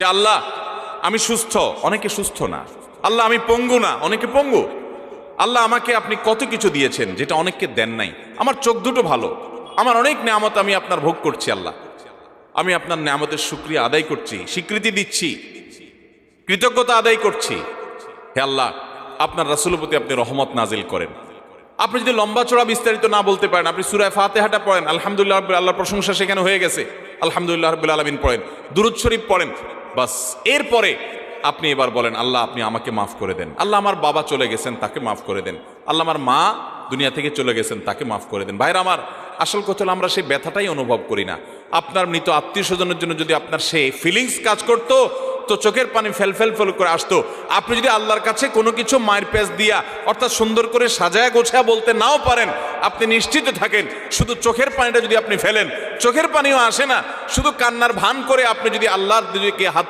যে আল্লাহ আমি সুস্থ, অনেকে সুস্থ না। আল্লাহ আমি পঙ্গু না, অনেকে পঙ্গু। আল্লাহ আমাকে আপনি কত কিছু দিয়েছেন যেটা অনেককে দেন নাই। আমার চোখ দুটো ভালো, আমার অনেক নেয়ামত আমি আপনার ভোগ করছি। আল্লাহ আমি আপনার নেয়ামতের শুকরিয়া আদায় করছি, স্বীকৃতি দিচ্ছি, কৃতজ্ঞতা আদায় করছি। হে আল্লাহ, আপনার রাসূলের প্রতি আপনি রহমত নাজিল করেন। আপনি যদি লম্বা চড়া বিস্তারিত না বলতে পারেন, আপনি সূরা ফাতিহাটা পড়েন, আলহামদুলিল্লাহ রাব্বিল, আল্লাহর প্রশংসা সেখানে হয়ে গেছে, আলহামদুলিল্লাহ রাব্বিল আলামিন পড়েন, দুরূদ শরীফ পড়েন, বাস। এরপরে আপনি এবার বলেন আল্লাহ আপনি আমাকে মাফ করে দেন। আল্লাহ আমার বাবা চলে গেছেন, তাকে মাফ করে দেন। আল্লাহ আমার মা দুনিয়া থেকে চলে গেছেন, তাকে মাফ করে দেন। ভাইরা আমার, আসল কথা হলো আমরা সেই ব্যথাটাই অনুভব করি না। আপনার মৃত আত্মীয় স্বজনের জন্য যদি আপনার সেই ফিলিংস কাজ করতো তো চোখের পানি ফেল ফেল ফেল করে আসতো। আপনি যদি আল্লাহর কাছে কোনো কিছু মায়ের পেঁচ দিয়া অর্থাৎ সুন্দর করে সাজায়া গোছায়া বলতে নাও পারেন, আপনি নিশ্চিত থাকেন শুধু চোখের পানিটা যদি আপনি ফেলেন, চোখের পানিও আসে না, শুধু কান্নার ভান করে আপনি যদি আল্লাহর দিকে হাত